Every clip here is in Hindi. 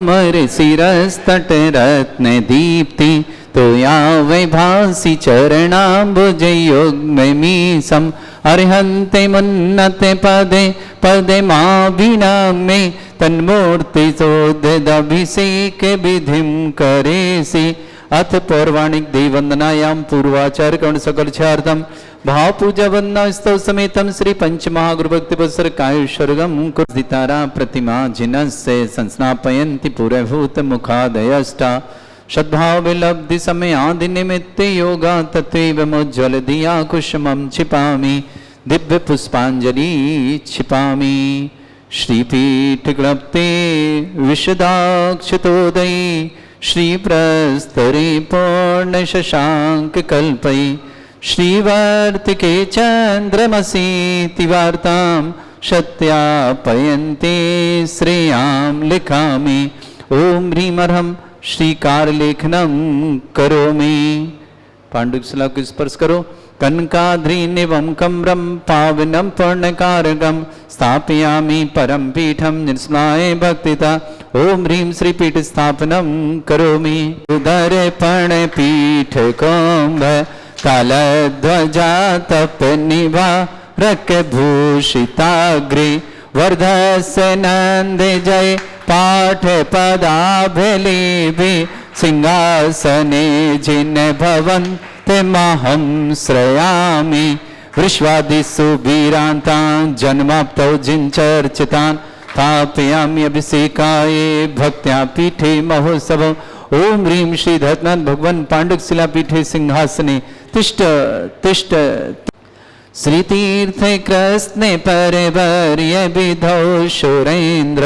मरे शिरस्तट रत्न दीप्ति तो या वैभासी चरणाम्बुज युग्ममीशम् अर्हन्ते मुन्नते पदे पदे माभिनामे तन्मूर्ति सोदभिषेक विधिं करेसि। अथ पौर्वाणिक देववंदनायां पूर्वाचार कर्ण सकल छार्थम भाव पूजा वंदना स्तव समेतम श्री पंच महागुरु भक्ति पुस्तर कायुषर्गम कुर्दितारा प्रतिमा जिनस्य संस्नापयन्ति पुरभूत मुखादयष्टा सद्भाव विलब्धि समय आदि निमित्ते योगा तत्व मुज्ज्वल दिया कुसुमं छिपामि दिव्य पुष्पांजलि छिपामि। श्रीपीठ क्लप्ते विशदाक्षतोदयी श्री प्रस्तरे पूर्ण शशांक कल्पई श्रीवर्तिके चंद्रमसी तिवार्तां सत्यापयन्ते श्रेयां लिखामि। ओम ह्रीं अर्हं श्रीकार लेखनम करोमि। पांडुक श्लोक को स्पर्श करो। कनकाद्रिनिवं कम्रं पावनं पूर्णकारकं स्थापयामि परम पीठं निर्स्मलाय भक्तिता। ओम ह्रीं श्रीपीठ स्थापनं करोमि। उदर्पण पीठ कुंभ कालध्वजा तपनिभा रक्भूषिताग्रे वर्धस्य नंद जय पाठ पदाभिलेभे सिंहासने जिन भवन्ते महं श्रयामि। विश्वादिषु वीरान्तान् जन्माप्तौ जिनचर्चितान् स्थापयामि अभिषेकाय भक्त्या पीठे महोत्सवम्। ओम ह्रीं श्री धर्मनाथ भगवान पांडुक शिला पीठे सिंहासने तिष्ठ तिष्ठ। श्रीतीर्थे कृष्णे परवर्य विधौ सुरेन्द्र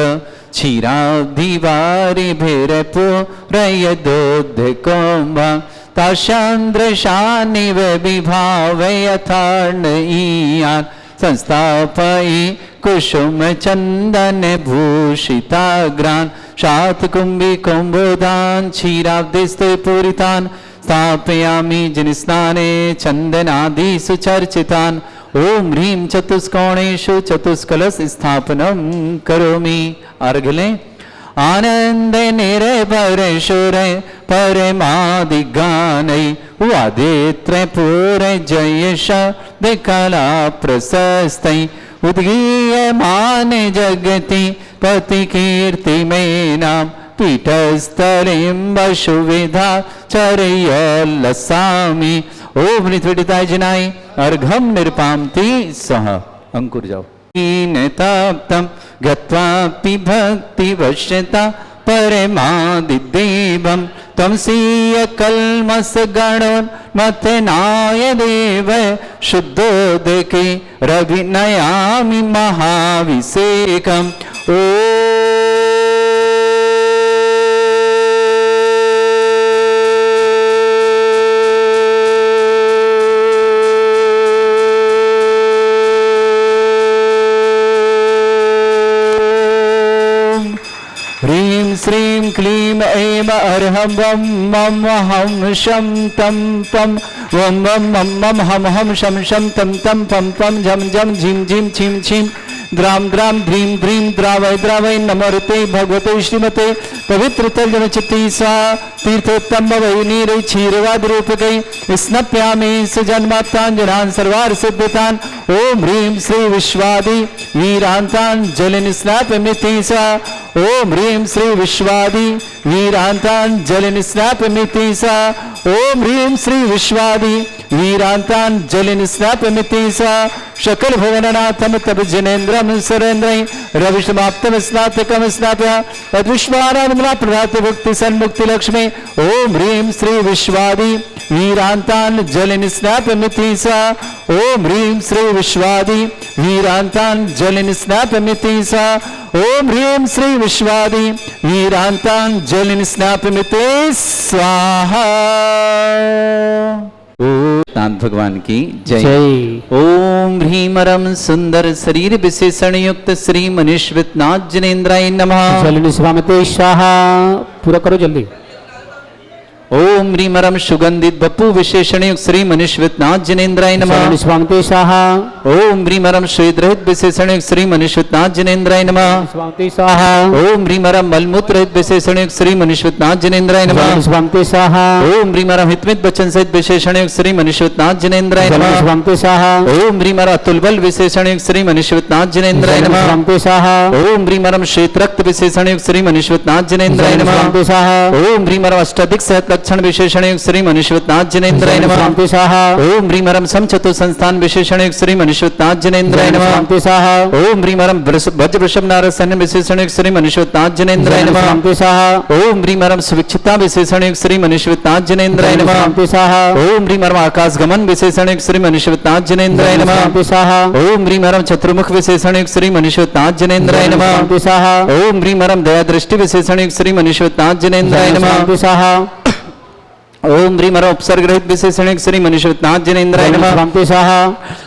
क्षीराब्धिवारिभिरपुरयदोद्धकुम्भ ताशान्द्रशानिव विभावयथार्णयीयान् संस्थापयि कुसुम चंदन भूषिताग्रान् शातकुम्भी कुम्भोदान् क्षीराब्धिस्तु पूरितान् स्थापयामि जिनस्नाने चंदनादिषु चर्चितान्। ओम ह्रीं चतुष्कोणेषु चतुष्कलश स्थापनं करोमि। अर्घ लें। आनंद निर्भर सुर परमादिगानै वादित्र पूर जयश कला प्रशस्तै उद्गीयमान जगति पति कीर्ति में नाम पीठस्थलिं वसुविधा चरयलसामि। ओम नित्विदिताय जनाय अर्घम निरपामति सह। अंकुर जाओ। हीनताप्तं गत्वापि भक्तिवश्यता परमादिदेवं त्वंसीय कल्मषगणोन्मथनाय देव शुद्धोदके रविनयामि महाभिषेकम्। ओ श्रीं क्लीं ऐं अर्हं वं मं हं शं तं पं वं वं मं मं हं हं शं शं तं तं पं पं झं झं झिं झिं छिं छिं द्रां द्रां ध्रीं ध्रीं द्रावय द्रावय नमोते भगवते श्रीमते पवित्र तल चित्ती सा तीर्थोत्तम वैनीरै क्षीरवाद रूपकै स्नप्यामि सुजन्मात्ताञ्जनान् सर्वार सिद्धितान्। ओम ह्रीं श्री विश्वादि वीरान्तान् जलिन स्नापमिति सा। ओम ह्रीं श्री विश्वादि वीरान्तान् जलिन स्नापमिति सा। ओम ह्रीं श्री विश्वादि वीरान्तान् जलिन स्नापमिति सा। सकल भुवननाथं तब जनेन्द्रं सुरेन्द्रै रविसमाप्तं स्नातकं स्नाप्य तद्विश्वाराधना प्रभाते भुक्ति सन्मुक्ति लक्ष्मी। ओम ह्रीं श्री विश्वादि वीरान्तान् जलिन स्नापमिति सा। ओम ह्रीं श्री विश्वादि वीरान्तान् जलिन स्नापमिति सा। ओम ह्रीं श्री विश्वादि वीरान्तान् जलिन स्नापमिति स्वाहा। नाथ भगवान की जय। ओम ह्रीमरम सुंदर शरीर विशेषण युक्त श्री मनीश्वित नाथ जनेन्द्राय नमः। जलनि स्वामिते स्वाहा। पूरा करो जल्दी। ओम ओम ह्रीमरम सुगंधित बपू विशेषण युक्त श्री मनीश्वतनाथ जिनेन्द्राय नमः। स्वांति स्वाहा। ओम ह्रीमरम श्वेत रहित विशेषण युक्त श्री मनीश्वतनाथ जिनेन्द्राय नमः। स्वांति स्वाहा। ओम ह्रीमरम मलमूत्र रहित विशेषण युक्त श्री मनीश्वतनाथ जिनेन्द्राय नमः। स्वांति स्वाहा। ओम ह्रीमरम हितमित वचन सहित विशेषण युक्त श्री मनीश्वतनाथ जिनेन्द्राय नमः। स्वांति स्वाहा। ओम ह्रीमर अतुल बल विशेषण युक्त श्री मनीश्वतनाथ जिनेन्द्राय नमः। स्वांति स्वाहा। ओम ह्रीमरम श्वेत रक्त विशेषण युक्त श्री मनीश्वतनाथ जिनेन्द्राय नमः। स्वांति स्वाहा। ओम ह्रीमरम अष्टाधिक सहत लक्षण विशेषण युक्त श्री मनीश्वतनाथ जिनेन्द्राय नमः। स्वांति स्वाहा। ओम ह्रीमरम समचतु संस्थान विशेषण युक्त श्री मनीश्वतनाथ जिनेन्द्राय नमः। स्वांति स्वाहा। ओम ह्रीमरम वज्र वृषभ नारसन विशेषण युक्त श्री मनीश्वतनाथ जिनेन्द्राय नमः। स्वांति स्वाहा। ओम ह्रीमरम सुविक्षिता विशेषण युक्त श्री मनीश्वतनाथ जिनेन्द्राय नमः। स्वांति स्वाहा। ओम ह्रीमरम आकाश गमन विशेषण युक्त श्री मनीश्वतनाथ जिनेन्द्राय नमः। स्वांति स्वाहा। ओम ह्रीमरम चतुर्मुख विशेषण युक्त श्री मनीश्वतनाथ जिनेन्द्राय नमः। स्वांति स्वाहा। ओम ह्रीमरम दया दृष्टि विशेषण युक्त श्री मनीश्वतनाथ जिनेन्द्राय नमः। स्वांति स्वाहा। ओम ह्रीमरम उपसर्ग रहित विशेषण युक्त श्री मनीश्वतनाथ जिनेन्द्राय नमः। स्वांति स्वाहा।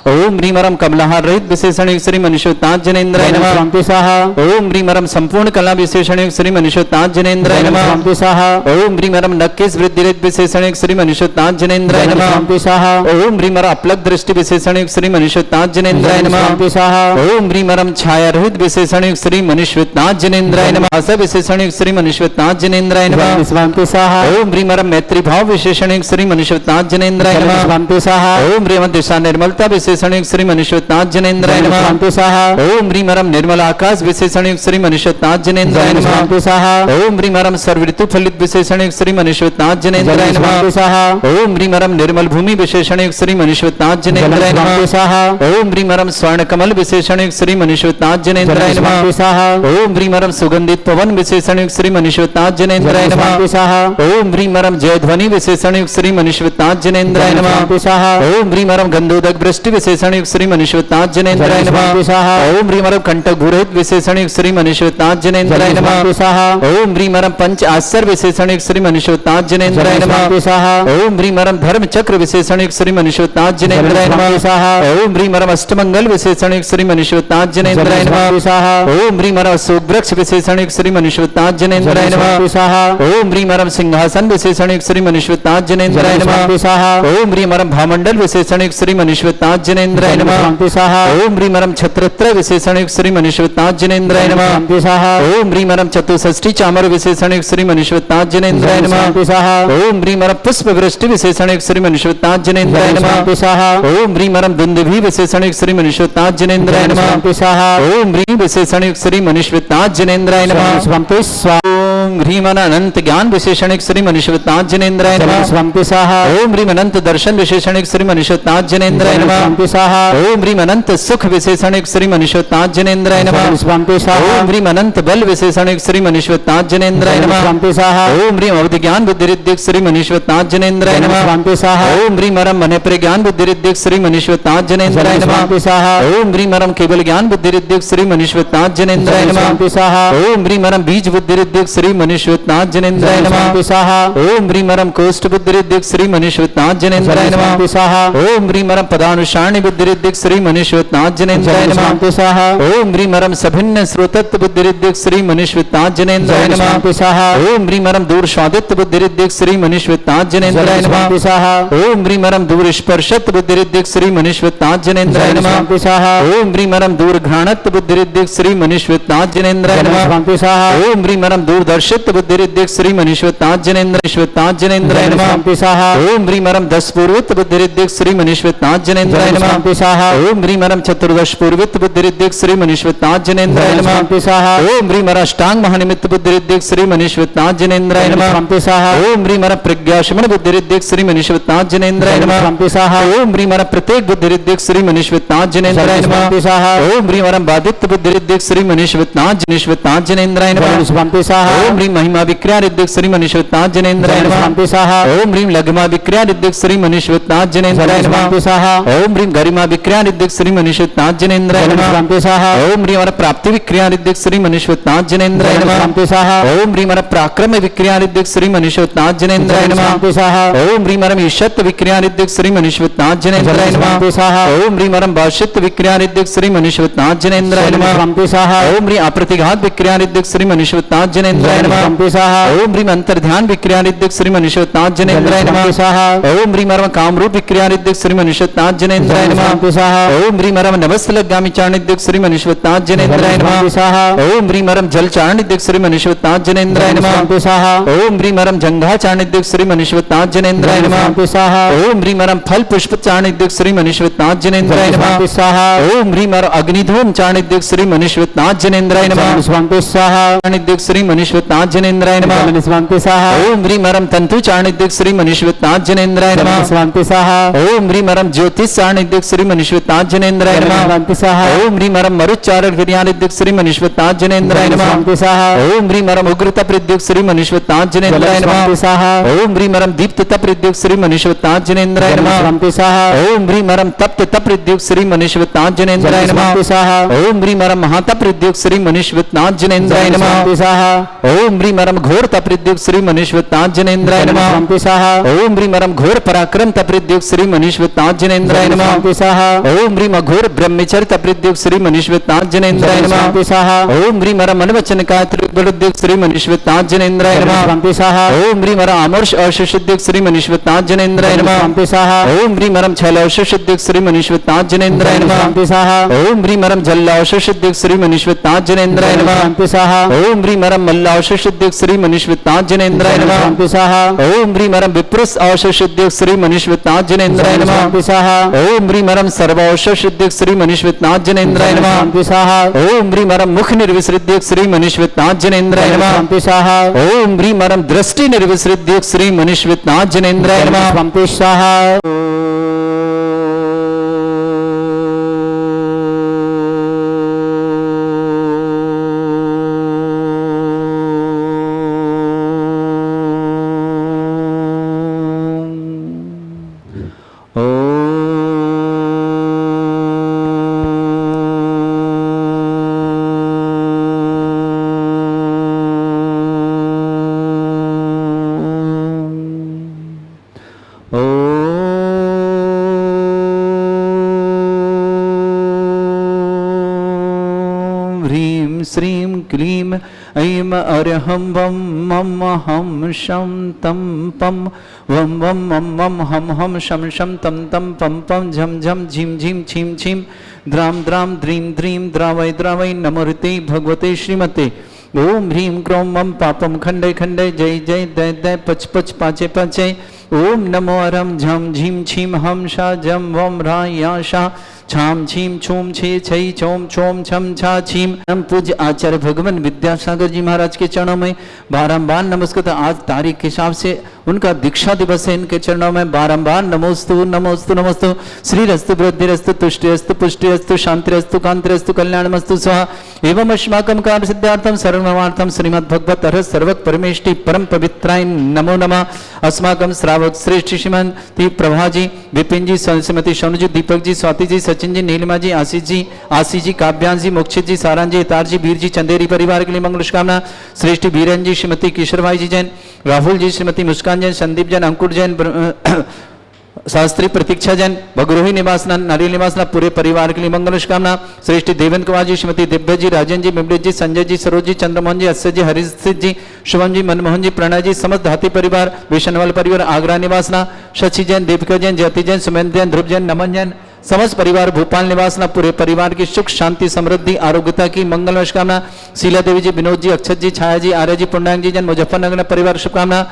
ओम ह्रीमरम कमलाहार रहित विशेषण युक्त श्री मनीश्वतनाथ जिनेन्द्राय नमः। स्वांति स्वाहा। ओम ह्रीमरम संपूर्ण कला विशेषण युक्त श्री मनीश्वतनाथ जिनेन्द्राय नमः। स्वांति स्वाहा। ओम ह्रीमरम नक्केश वृद्धि रहित विशेषण युक्त श्री मनीश्वतनाथ जिनेन्द्राय नमः। स्वांति स्वाहा। ओम ह्रीमरम अपलक दृष्टि विशेषण युक्त श्री मनीश्वतनाथ जिनेन्द्राय नमः। स्वांति स्वाहा। ओम ह्रीमरम छाया रहित विशेषण युक्त श्री मनीश्वतनाथ जिनेन्द्राय नमः। आशा विशेषण युक्त श्री मनीश्वतनाथ जिनेन्द्राय नमः। स्वांति स्वाहा। ओम ह्रीमरम मैत्री भाव विशेषण युक्त श्री मनीश्वतनाथ जिनेन्द्राय नमः। स्वांति स्वाहा। ओम ह्रीमरम दिशा निर्मलता विशेषण युक्त श्री मनीश्वतनाथ जिनेन्द्राय नमः। स्वांति स्वाहा। ओम ह्रीमरम निर्मल आकाश विशेषण युक्त श्री मनीश्वतनाथ जिनेन्द्राय नमः। स्वांति स्वाहा। ओम ह्रीमरम सर्वऋतु फलित विशेषण युक्त श्री मनीश्वतनाथ जिनेन्द्राय नमः। स्वांति स्वाहा। ओम ह्रीमरम निर्मल भूमि विशेषण युक्त श्री मनीश्वतनाथ जिनेन्द्राय नमः। स्वांति स्वाहा। ओम ह्रीमरम स्वर्ण कमल विशेषण युक्त श्री मनीश्वतनाथ जिनेन्द्राय नमः। स्वांति स्वाहा। ओम ह्रीमरम सुगंधित पवन विशेषण युक्त श्री मनीश्वतनाथ जिनेन्द्राय नमः। स्वांति स्वाहा। ओम ह्रीमरम जयध्वनि विशेषण युक्त श्री मनीश्वतनाथ जिनेन्द्राय नमः। स्वांति स्वाहा। ओम ह्रीमरम गंधोदक वृष्टि विशेषण युक्त श्री मनीश्वतनाथ जिनेन्द्राय नमः। स्वांति स्वाहा। ओम ह्रीमरम कंटक भूरहित विशेषण युक्त श्री मनीश्वतनाथ जिनेन्द्राय नमः। स्वांति स्वाहा। ओम ह्रीमरम पंच आश्चर्य विशेषण युक्त श्री मनीश्वतनाथ जिनेन्द्राय नमः। स्वांति स्वाहा। ओम ह्रीमरम धर्म चक्र विशेषण युक्त श्री मनीश्वतनाथ जिनेन्द्राय नमः। स्वांति स्वाहा। ओम ह्रीमरम अष्टमंगल विशेषण युक्त श्री मनीश्वतनाथ जिनेन्द्राय नमः। स्वांति स्वाहा। ओम ह्रीमरम अशोक वृक्ष विशेषण युक्त श्री मनीश्वतनाथ जिनेन्द्राय नमः। स्वांति स्वाहा। ओम ह्रीमरम सिंहासन विशेषण युक्त श्री मनीश्वतनाथ जिनेन्द्राय नमः। स्वांति स्वाहा। ओम ह्रीमरम भामंडल विशेषण युक्त श्री मनीश्वतनाथ जिनेन्द्राय नमः। स्वांति स्वाहा। ओम ह्रीमरम छत्रत्र विशेषण युक्त श्री मनीश्वतनाथ जिनेन्द्राय नमः। स्वांति स्वाहा। ओम ह्रीमरम चतुष्षष्ठी चामर विशेषण युक्त श्री मनीश्वतनाथ जिनेन्द्राय नमः। स्वांति स्वाहा। ओम ह्रीमरम पुष्प वृष्टि विशेषण युक्त श्री मनीश्वतनाथ जिनेन्द्राय नमः। स्वांति स्वाहा। ओम ह्रीमरम दुंदुभि विशेषण युक्त श्री मनीश्वतनाथ जिनेन्द्राय नमः। स्वांति स्वाहा। ओम ह्रीम विशेषण युक्त श्री मनीश्वतनाथ जिनेन्द्राय नमः। स्वांति स्वाहा। ओम ह्रीमन अनंत ज्ञान विशेषण युक्त श्री मनीश्वतनाथ जिनेन्द्राय नमः। स्वांति स्वाहा। ओम ह्रीम अनंत दर्शन विशेषण युक्त श्री मनीश्वतनाथ जिनेन्द्राय नमः। स्वांति स्वाहा। ओम ह्रीम अनंत सुख विशेषण युक्त श्री मनीश्वतनाथ जिनेन्द्राय नमः। स्वांति स्वाहा। ओम ह्रीम अनंत बल विशेषण युक्त श्री मनीश्वतनाथ जिनेन्द्राय नमः। स्वांति स्वाहा। ओम ह्रीम अवधि ज्ञान बुद्धि रिद्धिक श्री मनीश्वतनाथ जिनेन्द्राय नमः। स्वांति स्वाहा। ओम ह्रीमरम मन प्रज्ञान बुद्धि रिद्धिक श्री मनीश्वतनाथ जिनेन्द्राय नमः। स्वांति स्वाहा। ओम ह्रीमरम केवल ज्ञान बुद्धि रिद्धिक श्री मनीश्वतनाथ जिनेन्द्राय नमः। स्वांति स्वाहा। ओम ह्रीमरम बीज बुद्धि रिद्धिक श्री मनीश्वतनाथ जिनेन्द्राय नमः। स्वांति स्वाहा। ओम ह्रीमरम कोष्ठ बुद्धि रिद्धिक श्री मनीश्वतनाथ जिनेन्द्राय नमः। स्वांति स्वाहा। ओम ह्रीमरम पदानुसारणी बुद्धि रिद्धिक श्री मनीश्वतनाथ जिनेन्द्राय नमः। स्वांति स्वाहा। ओम ह्रीमरम सभिन्न श्रोतत्व बुद्धि रिद्धिक श्री मनीश्वतनाथ जिनेन्द्राय नमः। स्वांति स्वाहा। ओम ह्रीमरम दूर स्वादित्व बुद्धि रिद्धिक श्री मनीश्वतनाथ जिनेन्द्राय नमः। स्वांति स्वाहा। ओम ह्रीमरम दूर स्पर्शत बुद्धि रिद्धिक श्री मनीश्वतनाथ जिनेन्द्राय नमः। स्वांति स्वाहा। ओम ह्रीमरम दूर घ्राणत्व बुद्धि रिद्धिक श्री मनीश्वतनाथ जिनेन्द्राय नमः। स्वांति स्वाहा। ओम ह्रीमरम दूरदर्शित बुद्धि रिद्धिक श्री मनीश्वतनाथ जिनेन्द्राय नमः। स्वांति स्वाहा। ओम ह्रीमरम 10 पूर्वित बुद्धि रिद्धिक श्री मनीश्वतनाथ जिनेन्द्राय नमः। स्वांति स्वाहा। ओम ह्रीमरम चतुर्दश पूर्वित बुद्धि रिद्धिक श्री मनीश्वतनाथ जिनेन्द्राय नमः। स्वांति स्वाहा। ओम ह्रीमरम अष्टांग महानिमित्त बुद्धि रिद्धिक श्री मनीश्वतनाथ जिनेन्द्राय नमः। स्वांति स्वाहा। ओम ह्रीमरम प्रज्ञाशमन बुद्धि रिद्धिक श्री मनीश्वतनाथ जिनेन्द्राय नमः। स्वांति स्वाहा। ओम ह्रीमरम प्रत्येक बुद्धि रिद्धिक श्री मनीश्वतनाथ जिनेन्द्राय नमः। स्वांति स्वाहा। ओम ह्रीमरम बाधित बुद्धि रिद्धिक श्री मनीश्वतनाथ जिनेन्द्राय नमः। स्वांति स्वाहा। ओम ह्रीम महिमा विक्रिया रिद्धिक श्री मनीश्वतनाथ जिनेन्द्राय नमः। स्वांति स्वाहा। ओम ह्रीम लघिमा विक्रिया रिद्धिक श्री मनीश्वतनाथ जिनेन्द्राय नमः। स्वांति स्वाहा। ओम ह्रीम गरिमा विक्रिया रिद्धिक श्री मनीश्वतनाथ जिनेन्द्राय नमः। स्वांति स्वाहा। ओम ह्रीम प्राप्ति विक्रिया रिद्धिक श्री मनीश्वतनाथ जिनेन्द्राय नमः। स्वांति स्वाहा। ओम ह्रीम पराक्रम विक्रिया रिद्धिक श्री मनीश्वतनाथ जिनेन्द्राय नमः। स्वांति स्वाहा। ओम ह्रीम ईशत्व विक्रिया रिद्धिक श्री मनीश्वतनाथ जिनेन्द्राय नमः। स्वांति स्वाहा। ओम ह्रीम भाष्यत्व विक्रिया रिद्धिक श्री मनीश्वतनाथ जिनेन्द्राय नमः। स्वांति स्वाहा। ओम ह्रीम अप्रतिघात विक्रिया रिद्धिक श्री मनीश्वतनाथ जिनेन्द्राय जनेन्द्राय नमः। स्वंति स्वाहा ओम ह्रीम अंतर्ध्यान विक्रियानिधिक श्री मनीषवतनाथ जनेन्द्राय नमः। स्वंति स्वाहा ओम ह्रीम अरम कामरूप विक्रियानिधिक श्री मनीषवतनाथ जनेन्द्राय नमः। स्वंति स्वाहा ओम ह्रीम अरम नवस्तलगामी चारणिधिक श्री मनीषवतनाथ जनेन्द्राय नमः। स्वंति स्वाहा ओम ह्रीम अरम जल चारणिधिक श्री मनीषवतनाथ जनेन्द्राय नमः। स्वंति स्वाहा ओम ह्रीम अरम जंघा चारणिधिक श्री मनीषवतनाथ जनेन्द्राय नमः। स्वंति स्वाहा ओम ह्रीम अरम फल पुष्प चारणिधिक श्री मनीषवतनाथ जनेन्द्राय नमः। स्वंति स्वाहा ओम ह्रीम अरम अग्निधूम चारणिधिक श्री मनीषवतनाथ जनेन्द्राय नमः। स्वंति स्वाहा चारणिधिक श्री मनीषवतनाथ जनेन्द्राय नमः। स्वंति स्वाहा ओम ह्रीम अरम तंतु चारणिधिक श्री मनीषवतनाथ जनेन्द्राय नमः। स्वंति स्वाहा ओम ह्रीम अरम ज्योतिष चारणिधिक श्री मनीषवतनाथ जनेन्द्राय नमः। स्वंति स्वाहा ओम ह्रीम अरम मरुच्चारण गिरियानिधिक श्री मनीषवतनाथ जनेन्द्राय नमः। स्वंति स्वाहा ओम ह्रीम अरम उग्रता प्रद्युक्त श्री मनीषवतनाथ जनेन्द्राय नमः। स्वंति स्वाहा ओम ह्रीम अरम दीप्तता प्रद्युक्त श्री मनीषवतनाथ जनेन्द्राय नमः। स्वंति स्वाहा ओम ह्रीम अरम तप्तता प्रद्युक्त श्री मनीषवतनाथ जनेन्द्राय नमः। स्वंति स्वाहा ओम ह्रीम अरम महाता प्रद्युक्त श्री मनीषवतनाथ जनेन्द्राय नमः। स्वंति स्वाहा ओम ह्रीम अरम घोरता प्रद्युक्त श्री मनीषवतनाथ जनेन्द्राय नमः। स्वंति स्वाहा ओम ह्रीम अरम घोर पराक्रम तप्रद्युक्त श्री मनीषवतनाथ जनेन्द्राय नमः। स्वंति स्वाहा ओम ह्रीम अघोर ब्रह्मचर्य तप्रद्युक्त श्री मनीषवतनाथ जनेन्द्राय नमः। स्वंति स्वाहा ओम ह्रीम अरम मनवचन कायत्रुद्युक्त श्री मनीषवतनाथ जनेन्द्राय नमः। स्वंति स्वाहा ओम ह्रीम अरम अमर्ष अवशुद्धिक श्री मनीषवतनाथ जनेन्द्राय नमः। स्वंति स्वाहा ओम ह्रीम अरम छल अवशुद्धिक श्री मनीषवतनाथ जनेन्द्राय नमः। स्वंति स्वाहा ओम ह्रीम अरम जल अवशुद्धिक श्री मनीषवतनाथ जनेन्द्राय नमः। स्वंति स्वाहा ओम ह्रीम अरम मल्ल अवशुद्धिक श्री मनीषवतनाथ जनेन्द्राय नमः। स्वंति स्वाहा ओम ह्रीम अरम विप्रुस अवशुद्धिक श्री मनीषवतनाथ जनेन्द्राय नमः। स्वंति स्वाहा ओम ह्रीम अरम सर्व अवशुद्धिक श्री मनीषवतनाथ जनेन्द्राय नमः। स्वंति स्वाहा ओम ह्रीम अरम मुख निर्विसृद्धिक श्री मनीषवतनाथ जनेन्द्राय नमः। स्वंति स्वाहा ओम ह्रीम अरम दृष्टि निर्विसृद्धिक श्री मनीषवतनाथ जनेन्द्राय नमः। स्वंति स्वाहा ह्रीं श्रीं क्लीं ऐं अरहं वं मम हं शं तं पं वं वं मं मं हं हं शं शं तं तं पं पं झं झं झीं झीं छीं छीं द्रां द्रां द्रीं द्रीं द्रावै द्रावै नमोऽर्ते भगवते श्रीमते ओम ह्रीं क्रों मम पापम खंडे खंडे जय जय दय दय पच पच पाचे पाचे ओम नमो अरम झम झीम छीम हम शा जम वम रा या शा छाम छीम छूम छे छई छोम छोम छम छा छीम। हम पूज्य आचार्य भगवान विद्यासागर जी महाराज के चरणों में बारंबार नमस्कार। आज तारीख के हिसाब से उनका दीक्षा दिवस है। इनके चरणों में बारंबार नमोस्तु नमोस्तु नमोस्तु। श्रीरस्तु वृद्धिरस्तु तुष्टिरस्तु पुष्टिरस्तु शांतिरस्तु कांतिरस्तु कल्याणमस्तु स्वाहा। एवं अस्माकं कार्य सिद्धार्थम सर्वमार्थम श्रीमद् भगवत अर्ह सर्वक परमेष्टि परम पवित्राय नमो नमः। अस्माकं श्रावक श्रेष्ठ श्रीमती प्रभा जी, विपिन जी, श्रीमती सोनू जी, दीपक जी, स्वाति जी, सचिन जी, नीलिमा जी, आशीष जी, काव्यांश जी, मोक्षित जी, सारांश जी, हितार जी, वीर जी, चंदेरी परिवार के लिए मंगल शुभकामना। श्रेष्ठी बीरन जी, श्रीमती किशोर भाई जी जैन, राहुल जी, श्रीमती मुस्कान जैन, संदीप जैन, अंकुर जैन, शास्त्री प्रतीक्षा जैन, भगरोही निवासना, नारियल निवासना पूरे परिवार के लिए मंगल शुभकामना। श्रेष्ठ देवेंद्र कुमार जी, श्रीमती दिव्य जी, राजन जी, बिमलेश जी, संजय जी, सरोज जी, चंद्रमोहन जी, अस्य जी, हरिसिद्ध जी, शुभम जी, मनमोहन जी, प्रणय जी, समस्त हाथी परिवार, विशनवाल परिवार, आगरा निवासना, शशि जैन, दीपिका जैन, ज्योति जैन, सुमेंद्र जैन, ध्रुव जैन, नमन जैन, समस्त परिवार भोपाल निवासना पूरे परिवार की सुख शांति समृद्धि आरोग्यता की मंगल शुभकामना। शीला देवी जी, विनोद जी, अक्षत जी, छाया जी, आर्य जी, पुंडांग जी जैन, मुजफ्फरनगर परिवार शुभकामना।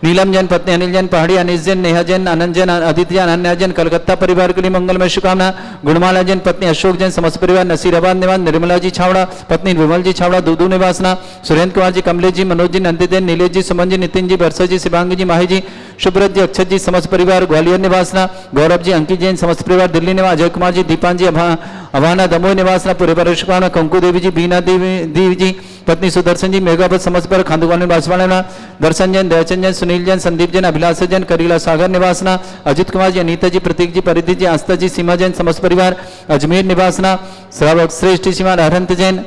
नीलम जैन, पत्नी अनिल जैन, पहाड़ी अनिश जैन, नेहा जैन, आनंद जैन, आदित्य जैन, अनन्या जैन, कलकत्ता परिवार के लिए मंगलमय शुभकामना। गुणमाला जैन, पत्नी अशोक जैन, समस्त परिवार नसीराबाद निवास, निर्मला जी छावड़ा, पत्नी विमल जी छावड़ा, दूदू निवासना। सुरेंद्र कुमार जी, कमलेश जी, मनोज जी, नंदी जैन, नीलेश जी, सुमन जी, नितिन जी, वर्षा जी, शिवांगी जी, माही जी, शुभ्रत जी, अक्षत जी, समस्त परिवार ग्वालियर निवासना। गौरव जी, अंकित जैन, समस्त परिवार दिल्ली निवास, अजय कुमार जी, दीपान जी, अभाना दमोह निवासना पूरे परिवार शुभकामना। कंकु देवी जी, बीना देवी जी, पत्नी सुदर्शन जी, मेघावत समस्त पर खांदुवाल निवासवाना। दर्शन जैन, दयाचंद जैन, सुनील जैन, संदीप जैन, अभिलाष जैन, करीला सागर निवासना। अजित कुमार जी, अनीता जी, प्रतीक जी, परिधि जी, आस्था जी, सीमा जैन, समस्त परिवार अजमेर निवासना। श्रावक श्रेष्ठ श्रीमान अरहंत जैन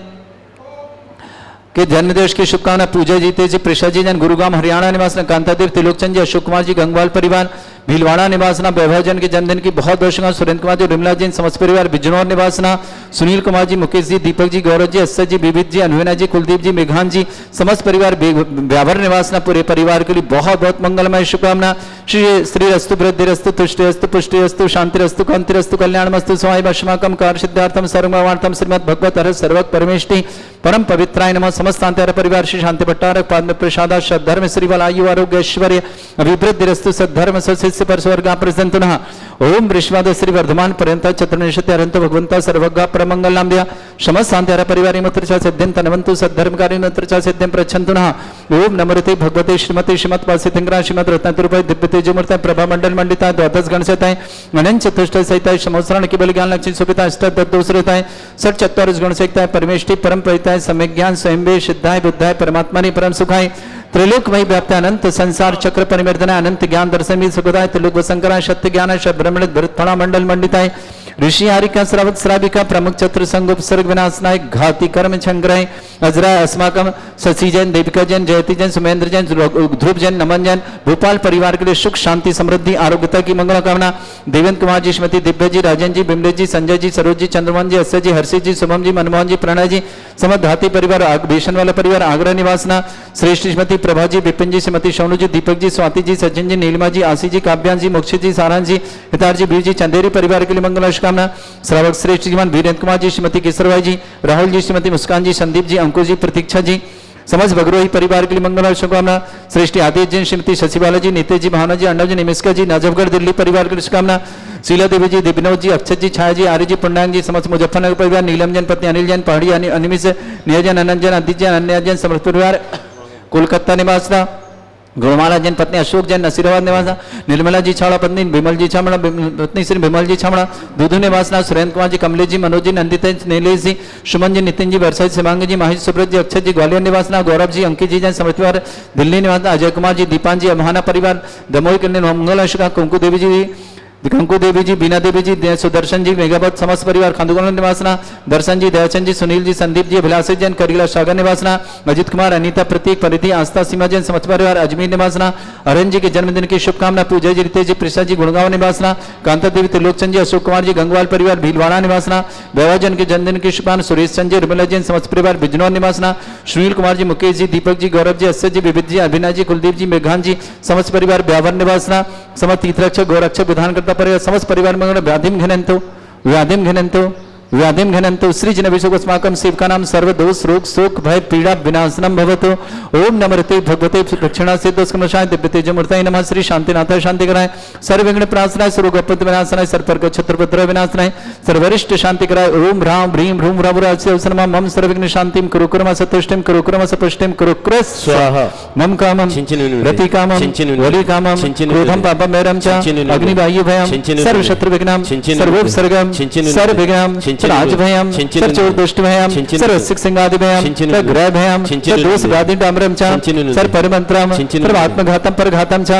के जन्मदिवस की शुभकामना। पूजा जीते जी, प्रसाद जी जैन, गुरुग्राम हरियाणा निवास, कांतादेव, त्रिलोकचंद जी, अशोक कुमार जी, गंगवाल परिवार, भीलवाड़ा निवासना वैभव जैन के जन्मदिन की बहुत बहुत शुभकामनाएं। सुरेंद्र कुमार जी, विमला जी, समस्त परिवार बिजनौर निवासना, सुनील कुमार जी, मुकेश जी, दीपक जी, गौरव जी, अस्सर जी, विविध जी, अनुवेना जी, कुलदीप जी, मेघान जी, समस्त परिवार व्यावर निवासना पूरे परिवार के लिए बहुत बहुत मंगलमय शुभकामना। श्री रस्तु वृद्धि रस्तु तुष्टि रस्तु पुष्टि रस्तु शांति रस्तु कांति रस्तु कल्याणमस्तु स्वाय वश्माकम कार सिद्धार्थम सर्वमार्थम श्रीमद् भगवत हर सर्वक परमेष्टि परम पवित्राय नमः। समस्तांतर परिवार श्री शांति भट्टारक पाद प्रसाद सद्धर्म श्री बल आयु आरोग्य ऐश्वर्य अभिवृद्धि रस्तु सद्धर्म सशिष्य पर स्वर्ग प्रसन्न नः। ओम वृषवाद श्री वर्धमान पर्यंत चतुर्निशत अरंत भगवंता सर्वज्ञ परमंगल नाम दिया समस्तांतर परिवार मत्र च सिद्धिं तनवन्तु सद्धर्मकारी मत्र च सिद्धिं प्रच्छन्तु नः। ओम नमोते भगवते श्रीमते श्रीमत् पासितिंग्रा श्रीमत् रत्नतुरपय दिव्य तेजोमूर्ताय प्रभा मंडल मंडिताय द्वादश गणसहिताय अनंत चतुष्टय सहिताय समोसरण केवल ज्ञान लक्ष्मी सुपिताय अष्टदश दोषरताय षट चत्वारिश गुण सहिताय परमेष्टि परम प्रहिताय सम्यक ज्ञान स्वयं सिद्धाय बुद्धाय परमात्मा परम सुखाय त्रिलोक वही व्याप्त अनंत संसार चक्र परिवर्तनाय अनंत ज्ञान दर्शन भी सुखदाय त्रिलोक वसंकराय सत्य ज्ञान ब्रह्मण भरतफणा मंडल मंडिताय ऋषि हारिका श्रावक श्राविका प्रमुख चतुर संग उपसर्ग विनाशनाय घाती कर्म छंग्रह अजरा अस्माकम शशि जैन, देविका जैन, जयती जैन, सुमेंद्र जैन, ध्रुव जैन, नमन जैन, भोपाल परिवार के लिए सुख शांति समृद्धि आरोग्यता की मंगल कामना। देवेंद्र कुमार जी, श्रीमती दिव्या जी, राजन जी, बिमलेश जी, संजय जी, सरोज जी, चंद्रमोहन जी, अस्य जी, हर्षित जी, शुभम जी, मनमोहन जी, प्रणय जी, समस्त हाथी परिवार भीषण वाला परिवार आगरा निवासना, श्रेष्ठ श्रीमती प्रभा जी, विपिन जी, श्रीमती सोनू जी, दीपक जी, स्वाति जी, सचिन जी, नीलिमा जी, आशी जी, काव्यान जी, मोक्षित जी, सारांश जी, हितार जी, वीर जी, चंदेरी परिवार के लिए मंगल शुभकामना। श्रावक श्रेष्ठ जीवन वीरेंद्र कुमार जी, श्रीमती केसरभाई जी, राहुल जी, श्रीमती मुस्कान जी, संदीप जी, अंकुश जी, प्रतीक्षा जी, समस्त बगरोही परिवार के लिए मंगल शुभकामना। श्रेष्ठ आदित्य जी, श्रीमती शशिबाला जी, नितेश जी, भावना जी, अंडव जी, निमिष्का जी, नजफगढ़ दिल्ली परिवार के लिए शुभकामना। शीला देवी जी, दिविनोद जी, अक्षत जी, छाया जी, आर्य जी, पुण्यांग जी, समस्त मुजफ्फरनगर परिवार, नीलम जैन, पत्नी अनिल जैन, पहाड़ी अनिमिष, नियोजन अनंत जैन, अदित जैन, अन्य जैन, समस्त परिवार कोलकाता निवासना, गुणमाला जैन, पत्नी अशोक जैन, नसीराबाद निवासा, निर्मला जी छावड़ा, पत्नी विमल जी छावड़ा, पत्नी श्री विमल जी छावड़ा, दूधू निवासना, सुरेंद्र कुमार जी, कमलेश जी, मनोज जी, नंदिता नीलेश जी, सुमन जी, नितिन जी, वर्षा जी, शिवांग जी, माहिश सुब्रत जी, अक्षय जी, ग्वालियर निवासना, गौरव जी, अंकित जी जैन, समृद्धिवार दिल्ली निवासना, अजय कुमार जी, दीपान जी, अमहाना परिवार दमोई कल्याण मंगल अशोका, कुंकू देवी जी, कंकु देवी जी, बीना देवी जी, सुदर्शन जी, मेघावत समस्त परिवार खांदुगोल निवासना, दर्शन जी, दयाचंद जी, सुनील जी, संदीप जी, अभिलाषी जैन, करीला सागर निवासना, अजित कुमार, अनीता, प्रतीक, परिधि, आस्था, सीमा जैन, समस्त परिवार अजमेर निवासना, अरन जी के जन्मदिन की शुभकामना। पूजा जी, रितेश जी, प्रिषा जी, गुड़गांव निवासना, कांता देवी, त्रिलोकचंद जी, अशोक कुमार जी, गंगवाल परिवार भीलवाड़ा निवासना, वैवाजन के जन्मदिन की शुभकामना। सुरेश चंद जी, रुमला जैन, समस्त परिवार बिजनौर निवासना, सुनील कुमार जी, मुकेश जी, दीपक जी, गौरव जी, अस्य जी, विविध जी, अभिनय जी, कुलदीप जी, मेघान जी, समस्त परिवार ब्यावर निवासना, समस्त तीर्थरक्षक गौरक्षक विधानकर्ता परिवार समस्त परिवार व्याधिम घनंतो श्री जनभिषेकस्माकं सेवका नाम सर्वदोष रोग शोक भय पीड़ा विनाशनम भवतु। ओम नमस्ते भगवते दक्षिणा से दोषकमशाय दिव्य तेजमूर्तये नमः। श्री शांतिनाथाय शांति कराय, सर्वविघ्न प्रणाशनाय, सर्वगोपद विनाशनाय, सर्वपर्ग छत्रपत्र विनाशनाय, सर्वरिष्ट शांति कराय। ओम ह्रां ह्रीं ह्रूं ह्रावराज्यवसनमा मम सर्वविघ्न शांतिं कुरु कुर्म सतुष्टिं कुरु कुर्म सपुष्टिं कुरु कुरु स्वाहा। मम कामं रति कामं वली कामं क्रोधं पापं वैरं च अग्निवायु भयं सर्वशत्रु विघ्नं सर्वोपसर्गं सर्वविघ्नं राजभयं सर्वचोर दुष्ट भयं सर्वसिक सिंहादि भयं सर्वग्रह भयं सर्वदोष व्याधि डामरं च सर्वपरिमन्त्रं सर्वात्मघातं परघातं च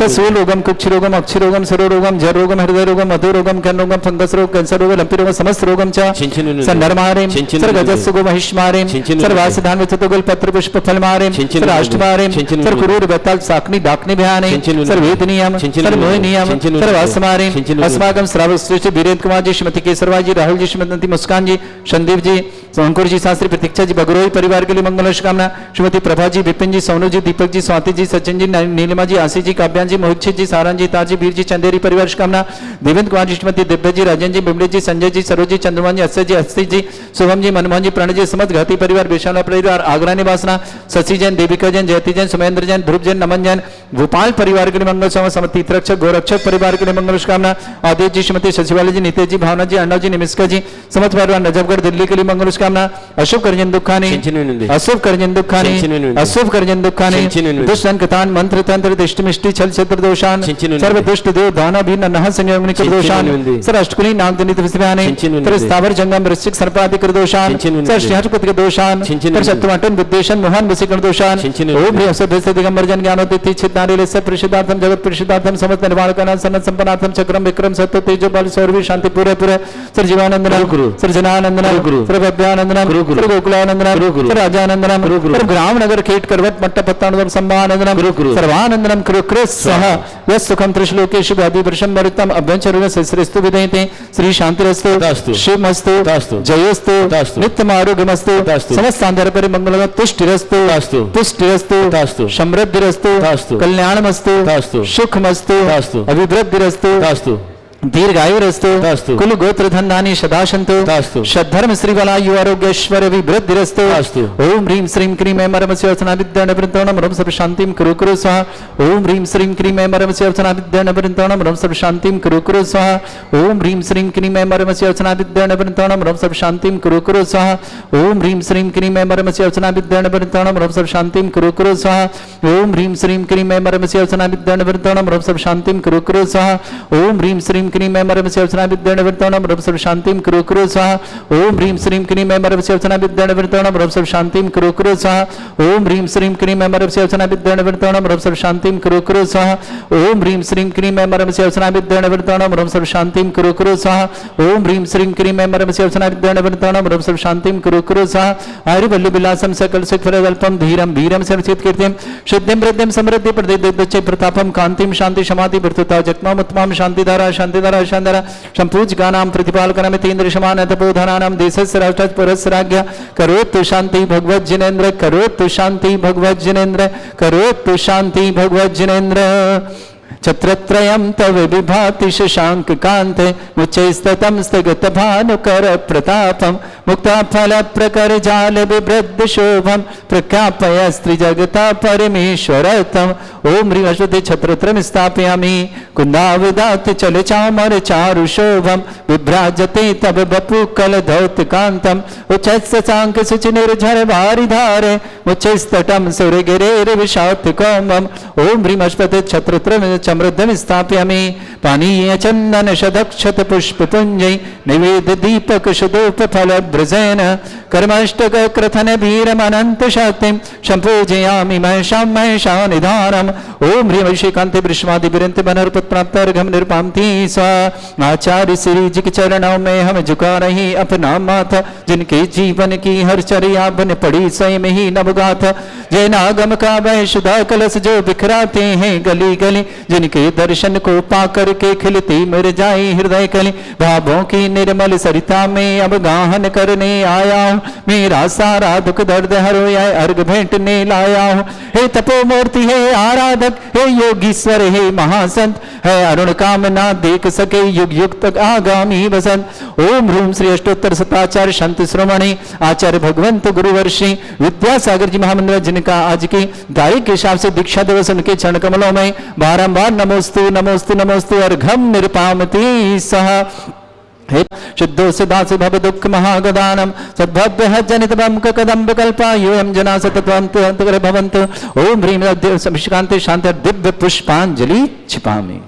ससूलोगं कुक्षरोगं अक्षरोगं सरोरोगं जरोगं हृदयरोगं मधुरोगं कर्णरोगं फंगस रोग कैंसर रोग लंपी रोग समस्त रोगं च सर्वनरमारें सर्वगजस्सुगो महिष्मारें सर्वासिधान विचतुगुल पत्र पुष्प फलमारें सर्वाष्टमारें सर्वकुरूर बेताल साकनी डाकनी भयाने सर्ववेदनीयं सर्वमोहनीयं सर्वासमारें अस्माकं श्रावक श्रेष्ठ वीरेंद्र कुमार जी, श्रीमती केसरवाई जी, राहुल जी, श्रीमती मुस्कान जी, संदीप जी, अंकुर जी, शास्त्री, प्रतीक्षा जी, बगरोही परिवार के लिए मंगल शुभकामना। श्रीमती प्रभा जी, विपिन जी, सोनू जी, दीपक जी, स्वाति जी, सचिन जी, नीलिमा जी, आशी जी, काव्यान जी, मोहित जी, सारण जी, ताजी, वीर जी, चंदेरी परिवार शुभकामना। देवेंद्र कुमार जी, श्रीमती दिव्या जी, राजन जी, बिमले जी, संजय जी, सरोज जी, चंद्रमोहन जी, अस्य जी, अस्सी जी, शुभम जी, मनमोहन जी, प्रणय जी, समस्त घाती परिवार विशाला परिवार आगरा निवासना, शशि जैन, देविका जैन, जयती जैन, सुमेंद्र जैन, ध्रुव जैन, नमन जैन, भोपाल परिवार के लिए मंगल समस्त तीर्थरक्षक गौरक्षक परिवार के लिए मंगल शुभकामना। आदित्य जी, श्रीमती शशिबाला जी, नितेश जी, भावना जी, अंडव जी, निमिष्का जी, समस्त परिवार नजफगढ़ दिल्ली के लिए मंगल शुभकामना। अशुभ करजन दुखानी अशुभ करजन दुखानी अशुभ करजन दुखानी दुष्टन कथान मंत्र तंत्र दृष्टि मिष्टि छल छत्र दोषान सर्व दुष्ट देव दाना भी नह संयोगनि कर दोषान सर अष्टकुली नाग दनित विस्मयाने तर स्थावर जंगम वृश्चिक सर्पादि कर दोषान सर श्रीहर्षपति के दोषान तर शत्रुमटन विद्वेषण मोहन वसीकरण दोषान ओम ह्रीं अवसर भेद दिगंबर जन ज्ञानोदिति चित्तानिले सब परिषदार्थम जगत परिषदार्थम समस्त निर्वाण करना सन्नत संपन्नार्थम चक्रम विक्रम सत्य तेजो बल सौरवी शांति पूरे पूरे सर जीवानंदना सर जनानंदना सर गोकुलानंदनम गुरु गुरु गोकुलानंदनम गुरु गुरु राजानंदनम गुरु गुरु ग्राम नगर खेट करवट मट्ट पत्तानंदम संभानंदनम गुरु गुरु सर्वानंदनम कुरु कृत सह यस्सुखम त्रिश्लोकेषु व्याधि वर्षम मरुतम अभ्यंचरुण सस्रेस्तु विदयते श्री शांतिरस्तु तथास्तु शिवमस्तु तथास्तु जयोस्तु तथास्तु नित्यम आरोग्यमस्तु तथास्तु समस्तांतर परिमंगलम तुष्टिरस्तु तथास्तु पुष्टिरस्तु तथास्तु समृद्धिरस्तु तथास्तु कल्याणमस्तु तथास्तु सुखमस्तु तथास्तु अभिवृद्धिरस्तु तथास्तु दीर्घायुरस्तु तथास्तु कुल गोत्र धन्धानि सदा सन्तु तथास्तु सद्धर्म श्रीबलायु आरोग्यश्वर विवृद्धिरस्तु तथास्तु ओम ह्रीं श्रीं क्रीं ऐं मरमस्य अर्चना विद्यान वृन्दोणं रं सर्व शान्तिं कुरु कुरु स्वाहा ओम ह्रीं श्रीं क्रीं ऐं मरमस्य अर्चना विद्यान वृन्दोणं रं सर्व शान्तिं कुरु कुरु स्वाहा ओम ह्रीं श्रीं क्रीं ऐं मरमस्य अर्चना विद्यान वृन्दोणं रं सर्व शान्तिं कुरु कुरु स्वाहा ओम ह्रीं श्रीं क्रीं ऐं मरमस्य अर्चना विद्यान वृन्दोणं रं सर्व शान्तिं कुरु कुरु स्वाहा ओम ह्रीं श्रीं क्रीं ऐं मरमस्य अर्चना विद्यान वृन्दोणं रं सर्व शान्तिं कुरु कुरु स्वाहा ओम ह्रीं श्रीं क्रीं ऐं मरमस्य अर्चना विद्यान वृन्दोणं रं सर्व शान्तिं कुरु कुरु स्वाहा ओम ह्रीं श्रीं क्रीं ऐं मरमस्य अर्चना विद्यान वृन्दोणं रं सर्व शान्तिं कुरु कुरु स्वाहा ओम ह्रीं श्रीं क्रीं ऐं मरमस्य अर्चना विद्यान वृन्दोणं रं सर्व शान्तिं कुरु कुरु स्वाहा ओम ह्रीं श्रीं क्रीं ऐं मरमस्य अर्चना विद्यान वृन्दोणं रं सर्व शान्तिं कुरु कुरु स्वाहा ओम ह्रीं श्रीं क्रीं ऐं मरमस्य अर्चना विद्यान वृन्दोणं रं सर्व शान्तिं कुरु कुरु स्वाहा आयुर्वल्लि विलासं सकल सुखफलदल्पं धीरं वीरं सर्वचित कीर्तिं सिद्धिं वृद्धिं समृद्धि प्रदेदच्च प्रतापं कान्तिं शान्ति समाधि वर्तुता जग्मामुत्मां शान्तिधारा शान्तिधारा शान्तिधारा संपूज्यकानां प्रतिपालकनमितेन्द्र समान तपोधनानां देशस्य राष्ट्रस्य पुरस्य राज्ञ करोतु शान्ति भगवज्जनेन्द्र करोतु शान्ति भगवज्जनेन्द्र करोतु शान्ति भगवज्जनेन्द्र छत्रत्रयं तव विभाति शशांक कांते मुच्चैस्ततं स्थगतभानुकर प्रतापं मुक्ताफल प्रकर जाल बिभ्रद्ध शोभं प्रख्यापय स्त्रीजगता परमेश्वरतम ओम ह्रीं अश्वते छत्रत्रयं स्थापयामि कुन्दावदात चल चामर चारु शोभं विभ्राजते तब बपु कल धौत कांतम उच्चैस्तसांक सुच निर्झर वारिधारे मुच्चैस्तटं सुरगिरेर विशात कौमम ओम ह्रीं अश्वते छत्रत्रयं समृद्धं स्थापयामि पानीय चंदन शदक्षत पुष्प पुंजै निवेद दीपक सुदोप फल ब्रजेन कर्मष्टक क्रथन वीरम अनंत शक्तिं संपूजयामि महेशां महेशानिधानम् ओम ह्रीं वैशिकान्ते वृषभादि विरन्ति बनर्पत प्राप्तार्घं निरुपान्ति स्वा आचार्य श्री जी के चरणों में हम झुका रही अपना माथा जिनके जीवन की हर चर्या बन पड़ी स्वयं ही नवगाथा जय नागम का वह सुधा कलश जो बिखराते हैं गली गली जिनके दर्शन को पाकर के खिलती मिर जाए हृदय कली भावों की निर्मल सरिता में अब गाहन करने आया हूँ मेरा सारा दुख दर्द हरोया अर्घ भेंटने लाया हूँ हे तपोमूर्ति हे आराधक हे योगीश्वर हे महासंत है अरुण कामना देख सके युग युग तक आगामी वसंत ओम ह्रूम श्री अष्टोत्तर शताचार्य संत श्रोमणी आचार्य भगवंत गुरुवर्षि विद्यासागर जी महामंडल जिनका आज की तारीख के हिसाब से दीक्षा दिवस उनके चरण कमलों में बारंबार नमोस्तु नमोस्तु नमोस्तु अर्घम निरुपामति सह हे शुद्धो सदा से भव दुख महागदानम सद्भव्य जनित बंक कदम्ब कल्पायुयम जना सतत्वंत भवंतु ओम ह्रीं अभिषेकान्ते शांति दिव्य पुष्पांजलि छिपामि।